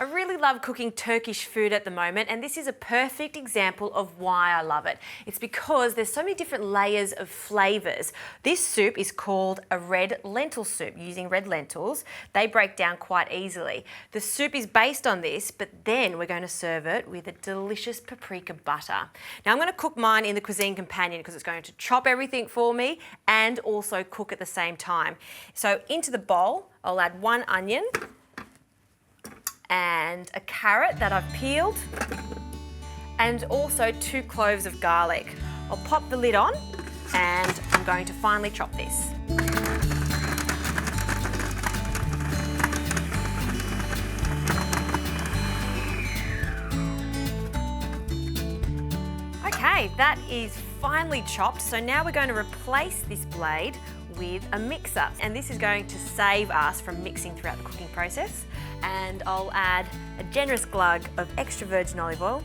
I really love cooking Turkish food at the moment, and this is a perfect example of why I love it. It's because there's so many different layers of flavours. This soup is called a red lentil soup, using red lentils. They break down quite easily. The soup is based on this, but then we're going to serve it with a delicious paprika butter. Now I'm going to cook mine in the Cuisine Companion because it's going to chop everything for me and also cook at the same time. So into the bowl, I'll add 1 onion, and a carrot that I've peeled, and also 2 cloves of garlic. I'll pop the lid on and I'm going to finely chop this. Okay, that is finely chopped, so now we're going to replace this blade with a mixer, and this is going to save us from mixing throughout the cooking process. And I'll add a generous glug of extra virgin olive oil,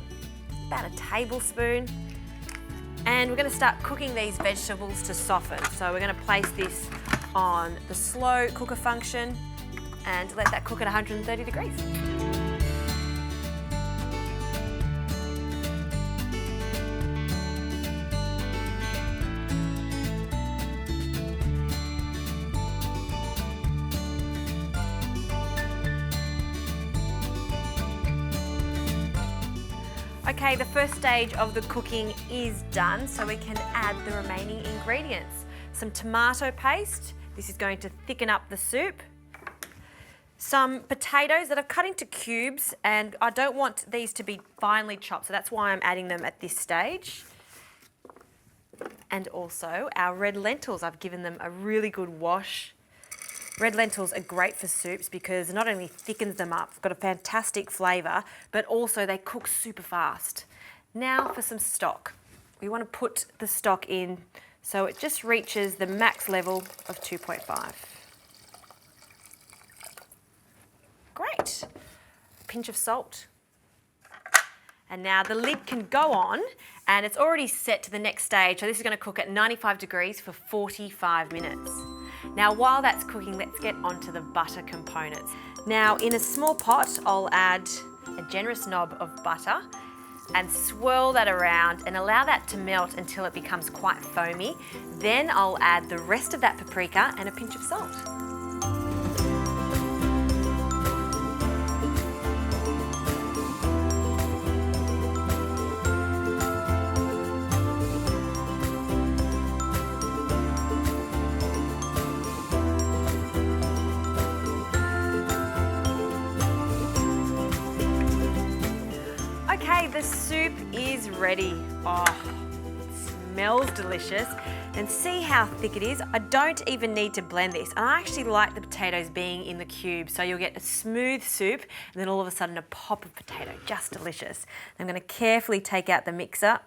about a tablespoon, and we're going to start cooking these vegetables to soften. So we're going to place this on the slow cooker function and let that cook at 130 degrees. Okay, the first stage of the cooking is done, so we can add the remaining ingredients. Some tomato paste, this is going to thicken up the soup. Some potatoes that I've cut into cubes, and I don't want these to be finely chopped, so that's why I'm adding them at this stage. And also our red lentils, I've given them a really good wash. Red lentils are great for soups because it not only thickens them up, got a fantastic flavour, but also they cook super fast. Now for some stock. We want to put the stock in so it just reaches the max level of 2.5. Great. Pinch of salt. And now the lid can go on, and it's already set to the next stage. So this is going to cook at 95 degrees for 45 minutes. Now while that's cooking, let's get onto the butter components. Now in a small pot, I'll add a generous knob of butter and swirl that around and allow that to melt until it becomes quite foamy. Then I'll add the rest of that paprika and a pinch of salt. Okay, the soup is ready. Oh, it smells delicious. And see how thick it is? I don't even need to blend this. I actually like the potatoes being in the cube, so you'll get a smooth soup and then all of a sudden a pop of potato, just delicious. I'm going to carefully take out the mixer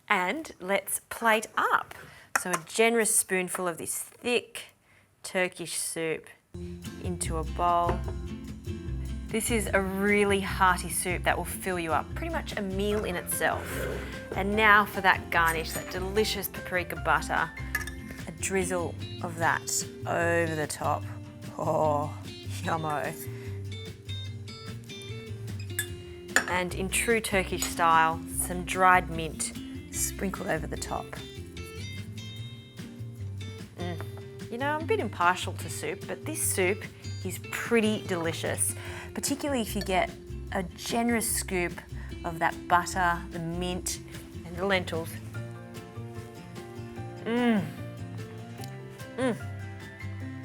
and let's plate up. So a generous spoonful of this thick Turkish soup into a bowl. This is a really hearty soup that will fill you up, pretty much a meal in itself. And now for that garnish, that delicious paprika butter, a drizzle of that over the top. Oh, yummo. And in true Turkish style, some dried mint sprinkled over the top. You know, I'm a bit impartial to soup, but this soup is pretty delicious, particularly if you get a generous scoop of that butter, the mint, and the lentils.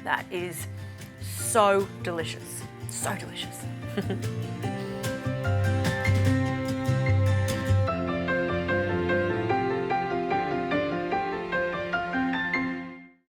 That is so delicious, so delicious.